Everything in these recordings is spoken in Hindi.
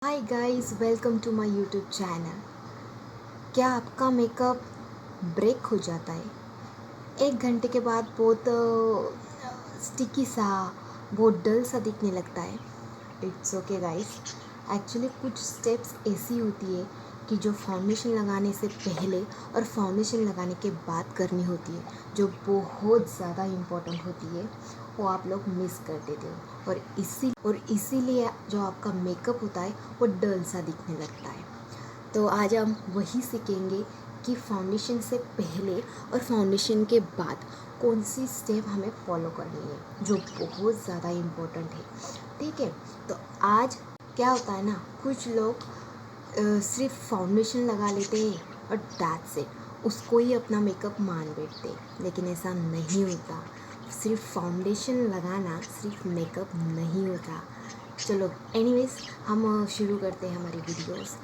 Hi guys, welcome to my YouTube channel. क्या आपका मेकअप ब्रेक हो जाता है? 1 घंटे के बाद बहुत स्टिकी सा, बहुत डल सा दिखने लगता है। It's okay guys. एक्चुअली कुछ स्टेप्स ऐसी होती है कि जो फाउंडेशन लगाने से पहले और फाउंडेशन लगाने के बाद करनी होती है, जो बहुत ज़्यादा इम्पोर्टेंट होती है, वो आप लोग मिस कर देते हो और इसीलिए जो आपका मेकअप होता है वो डल सा दिखने लगता है। तो आज हम वही सीखेंगे कि फाउंडेशन से पहले और फाउंडेशन के बाद कौन सी स्टेप हमें फॉलो करनी है, जो बहुत ज़्यादा इम्पोर्टेंट है। ठीक है, तो आज क्या होता है ना, कुछ लोग सिर्फ फाउंडेशन लगा लेते हैं और दैट्स इट, उसको ही अपना मेकअप मान बैठते हैं। लेकिन ऐसा नहीं होता। सिर्फ फाउंडेशन लगाना सिर्फ मेकअप नहीं होता। चलो एनीवेज, हम शुरू करते हैं हमारी वीडियोस।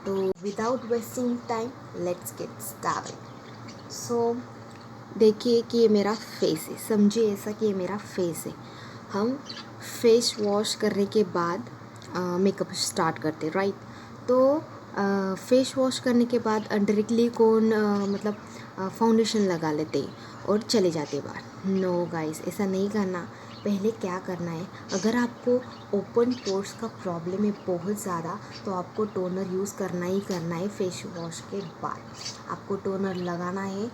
तो without wasting time let's get started. So देखिए कि ये मेरा फेस है, समझिए ऐसा कि ये मेरा फेस है। हम फेस वॉश करने के बाद मेकअप स्टार्ट करते हैं, राइट? तो फेस वॉश करने के बाद डायरेक्टली कौन फाउंडेशन लगा लेते और चले जाते बाहर। नो गाइस, ऐसा नहीं करना। पहले क्या करना है, अगर आपको ओपन पोर्स का प्रॉब्लम है बहुत ज़्यादा, तो आपको टोनर यूज़ करना ही करना है। फेस वॉश के बाद आपको टोनर लगाना है।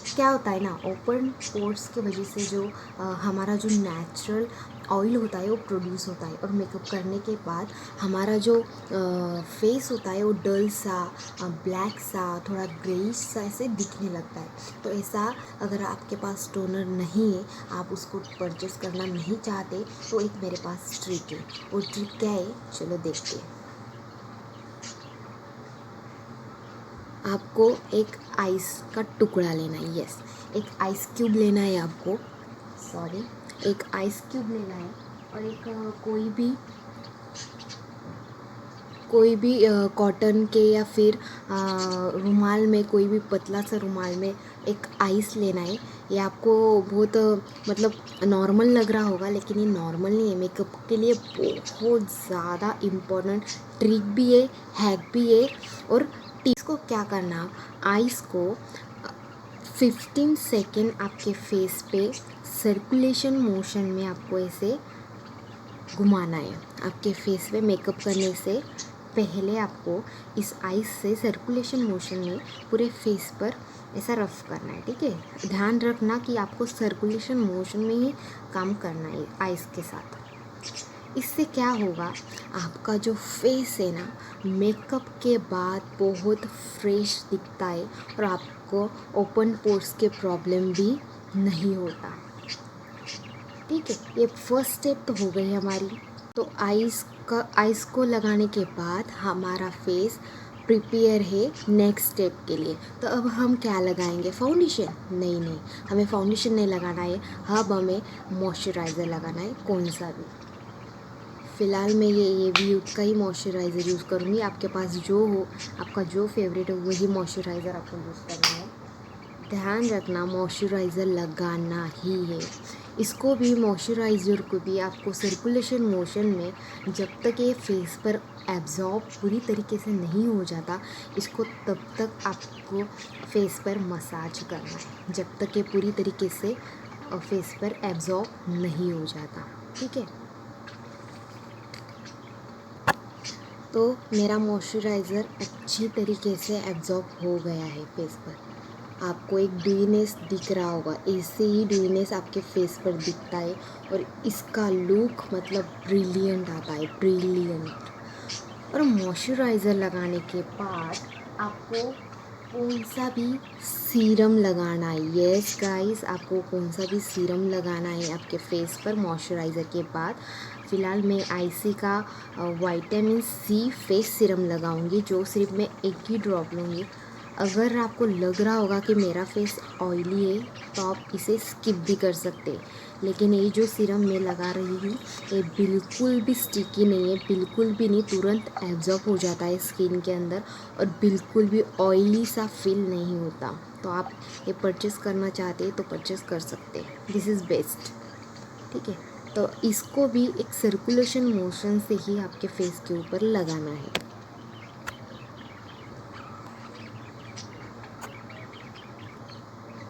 क्या होता है ना, ओपन पोर्स की वजह से जो हमारा जो नेचुरल ऑयल होता है वो प्रोड्यूस होता है, और मेकअप करने के बाद हमारा जो फेस होता है वो डल सा, ब्लैक सा, थोड़ा ग्रेइश सा ऐसे दिखने लगता है। तो ऐसा अगर आपके पास टोनर नहीं है, आप उसको परचेस करना नहीं चाहते, तो एक मेरे पास ट्रिक है। वो ट्रिक क्या है, चलो देखते हैं। आपको एक आइस का टुकड़ा लेना है। यस, एक आइस क्यूब लेना है आपको। सॉरी, एक आइस क्यूब लेना है, और एक कोई भी कॉटन के या फिर रुमाल में, कोई भी पतला सा रुमाल में एक आइस लेना है। ये आपको बहुत मतलब नॉर्मल लग रहा होगा, लेकिन ये नॉर्मल नहीं है। मेकअप के लिए बहुत ज़्यादा इम्पोर्टेंट ट्रिक भी है, हैक भी है। और इसको क्या करना, आइस को 15 सेकेंड आपके फेस पे सर्कुलेशन मोशन में आपको ऐसे घुमाना है। आपके फेस पे मेकअप करने से पहले आपको इस आइस से सर्कुलेशन मोशन में पूरे फेस पर ऐसा रफ करना है। ठीक है, ध्यान रखना कि आपको सर्कुलेशन मोशन में ही काम करना है आइस के साथ। इससे क्या होगा, आपका जो फेस है ना, मेकअप के बाद बहुत फ्रेश दिखता है, और आपको ओपन पोर्स के प्रॉब्लम भी नहीं होता। ठीक है, ये फर्स्ट स्टेप तो हो गई हमारी। तो आइस को लगाने के बाद हमारा फेस प्रिपेयर है नेक्स्ट स्टेप के लिए। तो अब हम क्या लगाएंगे, फाउंडेशन? नहीं, हमें फाउंडेशन नहीं लगाना है। अब हमें मॉइस्चराइज़र लगाना है, कौन सा भी। फ़िलहाल मैं ये व्यूट का ही मॉइस्चराइज़र यूज़ करूँगी। आपके पास जो हो, आपका जो फेवरेट हो, वही मॉइस्चराइज़र आपको यूज़ करना है। ध्यान रखना, मॉइस्चराइज़र लगाना ही है। इसको भी, मॉइस्चराइज़र को भी आपको सर्कुलेशन मोशन में, जब तक ये फेस पर एब्जॉर्ब पूरी तरीके से नहीं हो जाता, इसको तब तक आपको फेस पर मसाज करना है, जब तक ये पूरी तरीके से फेस पर एब्जॉर्ब नहीं हो जाता। ठीक है, तो मेरा मॉइस्चराइज़र अच्छी तरीके से एब्जॉर्ब हो गया है फेस पर। आपको एक ड्यूनेस दिख रहा होगा, ऐसे ही ड्यूनेस आपके फेस पर दिखता है, और इसका लुक मतलब ब्रिलियंट आता है, ब्रिलियंट। और मॉइस्चराइज़र लगाने के बाद आपको कौन सा भी सीरम लगाना है। यस गाइस, आपको कौन सा भी सीरम लगाना है आपके फेस पर मॉइस्चराइज़र के बाद। फ़िलहाल मैं आईसी का विटामिन सी फेस सीरम लगाऊंगी, जो सिर्फ मैं एक ही ड्रॉप लूँगी। अगर आपको लग रहा होगा कि मेरा फेस ऑयली है, तो आप इसे स्किप भी कर सकते हैं। लेकिन ये जो सीरम मैं लगा रही हूँ, ये बिल्कुल भी स्टिकी नहीं है, बिल्कुल भी नहीं, तुरंत एब्जॉर्ब हो जाता है स्किन के अंदर, और बिल्कुल भी ऑयली सा फील नहीं होता। तो आप ये परचेस करना चाहते हैं तो परचेस कर सकते हैं। This is best. ठीक है, तो इसको भी एक सर्कुलेशन मोशन से ही आपके फेस के ऊपर लगाना है।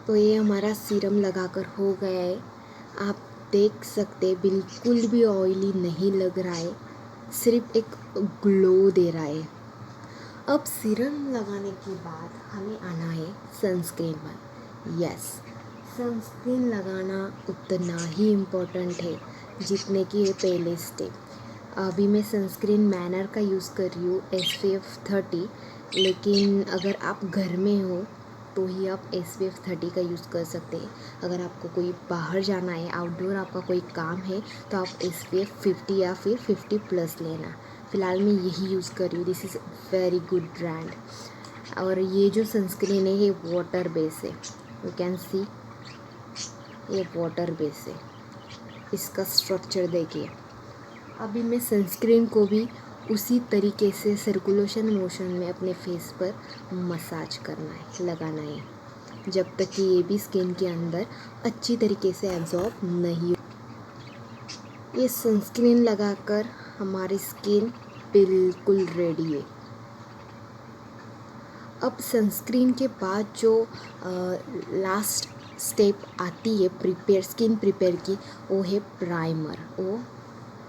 तो ये हमारा सीरम लगाकर हो गया है। आप देख सकते बिल्कुल भी ऑयली नहीं लग रहा है, सिर्फ एक ग्लो दे रहा है। अब सीरम लगाने के बाद हमें आना है सनस्क्रीन पर। यस, सनस्क्रीन लगाना उतना ही इम्पोर्टेंट है जितने कि ये पहले स्टेप। अभी मैं सनस्क्रीन मैनर का यूज़ कर रही हूँ SPF 30, लेकिन अगर आप घर में हो तो ही आप SPF 30 का यूज़ कर सकते हैं। अगर आपको कोई बाहर जाना है, आउटडोर आपका कोई काम है, तो आप SPF 50 या फिर 50+ लेना। फ़िलहाल मैं यही यूज़ कर रही हूँ। This is very good brand. और ये जो सनस्क्रीन है ये वाटर बेस है, यू कैन सी, ये वाटर बेस है। इसका स्ट्रक्चर देखिए। अभी मैं सनस्क्रीन को भी उसी तरीके से सर्कुलेशन मोशन में अपने फेस पर मसाज करना है, लगाना है, जब तक कि ये भी स्किन के अंदर अच्छी तरीके से एब्जॉर्ब नहीं हो। ये सनस्क्रीन लगाकर हमारी स्किन बिल्कुल रेडी है। अब सनस्क्रीन के बाद जो लास्ट स्टेप आती है स्किन प्रिपेयर की, वो है प्राइमर, वो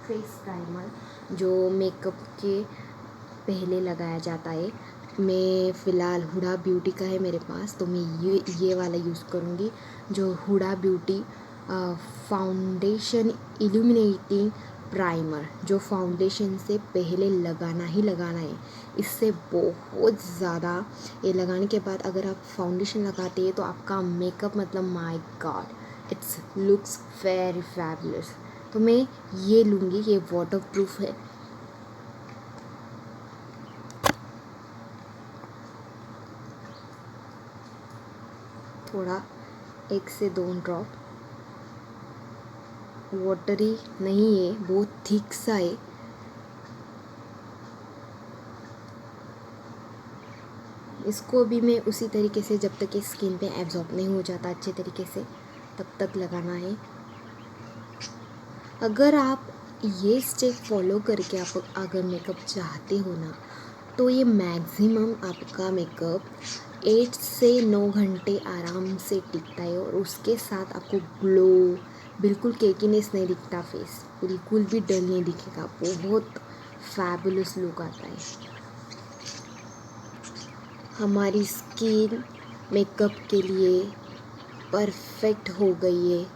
फेस प्राइमर जो मेकअप के पहले लगाया जाता है। मैं फ़िलहाल हुडा ब्यूटी का है मेरे पास, तो मैं ये वाला यूज़ करूँगी, जो Huda beauty foundation illuminating primer, जो फाउंडेशन से पहले लगाना ही लगाना है। इससे बहुत ज़्यादा, ये लगाने के बाद अगर आप फाउंडेशन लगाते हैं तो आपका मेकअप, मतलब my God, it's looks very fabulous. तो मैं ये लूँगी, ये वाटरप्रूफ है। थोड़ा 1 से 2 ड्रॉप, वाटरी नहीं है, बहुत थिक सा है। इसको भी मैं उसी तरीके से, जब तक ये स्किन पे एब्जॉर्ब नहीं हो जाता अच्छे तरीके से, तब तक लगाना है। अगर आप ये स्टेप फॉलो करके आप अगर मेकअप चाहते हो ना, तो ये मैक्सिमम आपका मेकअप 8 से 9 घंटे आराम से टिकता है। और उसके साथ आपको ग्लो, बिल्कुल केकीनेस नहीं दिखता, फेस बिल्कुल भी डल नहीं दिखेगा, बहुत फैबुलस लुक आता है। हमारी स्किन मेकअप के लिए परफेक्ट हो गई है,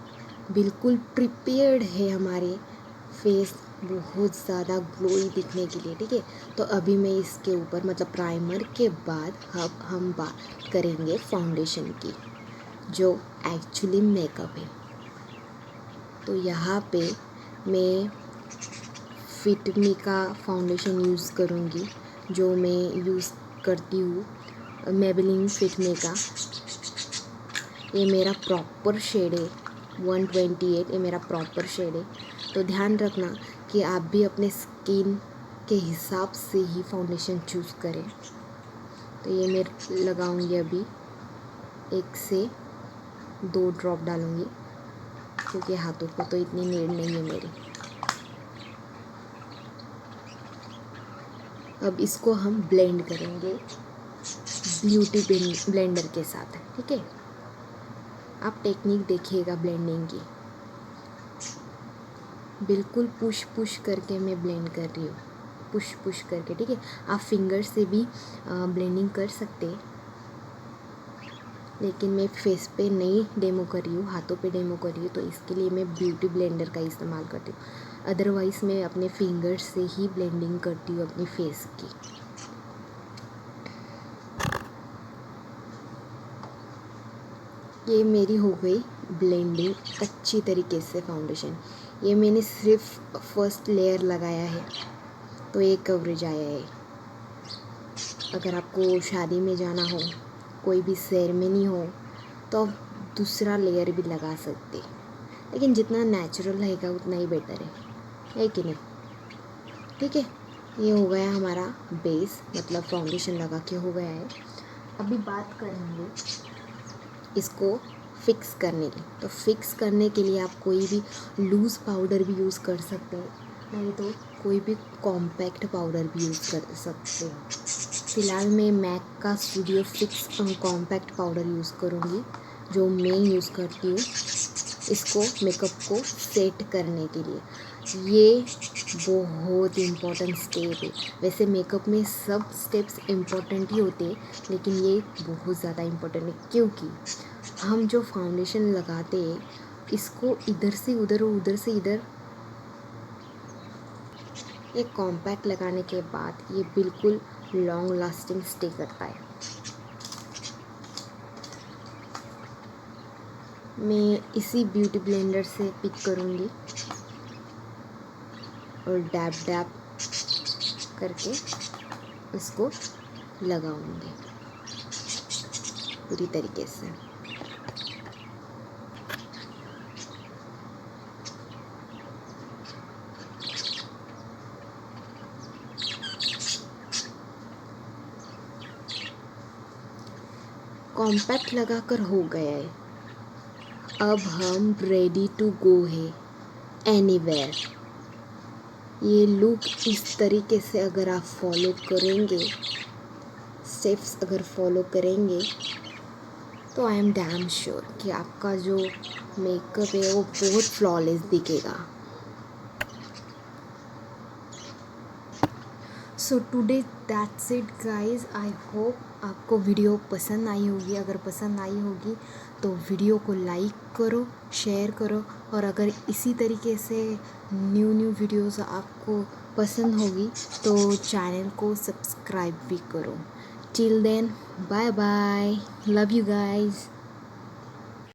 बिल्कुल प्रिपेयर्ड है हमारे फेस बहुत ज़्यादा ग्लोई दिखने के लिए, ठीक है। तो अभी मैं इसके ऊपर, मतलब प्राइमर के बाद अब हम बात करेंगे फाउंडेशन की, जो एक्चुअली मेकअप है। तो यहाँ पे मैं फिटमी का फाउंडेशन यूज़ करूँगी, जो मैं यूज़ करती हूँ, मेबेलिन फिटमी का। ये मेरा प्रॉपर शेड है 128, ये मेरा प्रॉपर शेड है। तो ध्यान रखना कि आप भी अपने स्किन के हिसाब से ही फाउंडेशन चूज़ करें। तो ये मैं लगाऊंगी अभी, 1 से 2 ड्रॉप डालूंगी, क्योंकि हाथों को तो इतनी नीड नहीं है मेरी। अब इसको हम ब्लेंड करेंगे ब्यूटी ब्लेंडर के साथ, ठीक है। आप टेक्निक देखिएगा ब्लेंडिंग की, बिल्कुल पुश करके मैं ब्लेंड कर रही हूँ, पुश करके, ठीक है। आप फिंगर से भी ब्लेंडिंग कर सकते हैं, लेकिन मैं फेस पे नहीं डेमो कर रही हूँ, हाथों पे डेमो कर रही हूँ, तो इसके लिए मैं ब्यूटी ब्लेंडर का इस्तेमाल करती हूँ। अदरवाइज़ मैं अपने फिंगर से ही ब्लेंडिंग करती हूँ अपनी फेस की। ये मेरी हो गई ब्लेंडिंग अच्छी तरीके से फाउंडेशन। ये मैंने सिर्फ फर्स्ट लेयर लगाया है, तो ये कवरेज आया है। अगर आपको शादी में जाना हो, कोई भी सेरेमनी हो, तो आप दूसरा लेयर भी लगा सकते, लेकिन जितना नेचुरल रहेगा उतना ही बेटर है कि नहीं, ठीक है। ये हो गया हमारा बेस, मतलब फाउंडेशन लगा के हो गया है। अभी बात करेंगे इसको फिक्स करने के लिए। तो फिक्स करने के लिए आप कोई भी लूज़ पाउडर भी यूज़ कर सकते हैं, नहीं तो कोई भी कॉम्पैक्ट पाउडर भी यूज़ कर सकते हैं। फ़िलहाल मैं मैक का studio fix compact powder use करूँगी, जो मैं यूज़ करती हूँ इसको मेकअप को सेट करने के लिए। ये बहुत इम्पॉर्टेंट स्टेप है। वैसे मेकअप में सब स्टेप्स इम्पॉर्टेंट ही होते हैं, लेकिन ये बहुत ज़्यादा इम्पॉर्टेंट है, क्योंकि हम जो फाउंडेशन लगाते हैं इसको इधर से उधर और उधर से इधर एक कॉम्पैक्ट लगाने के बाद ये बिल्कुल लॉन्ग लास्टिंग स्टे करता है। मैं इसी ब्यूटी ब्लेंडर से पिक करूँगी और डैब डैब करके इसको लगाऊंगी पूरी तरीके से। कॉम्पैक्ट लगाकर हो गया है, अब हम रेडी टू गो है एनीवेयर। ये लुक इस तरीके से अगर आप फॉलो करेंगे, स्टेप्स अगर फॉलो करेंगे, तो आई एम डैम श्योर कि आपका जो मेकअप है वो बहुत फ्लॉलेस दिखेगा। So today that's it guys. I hope आपको वीडियो पसंद आई होगी। अगर पसंद आई होगी तो वीडियो को लाइक करो, शेयर करो, और अगर इसी तरीके से न्यू वीडियोस आपको पसंद होगी तो चैनल को सब्सक्राइब भी करो। Till then, bye bye, love you guys.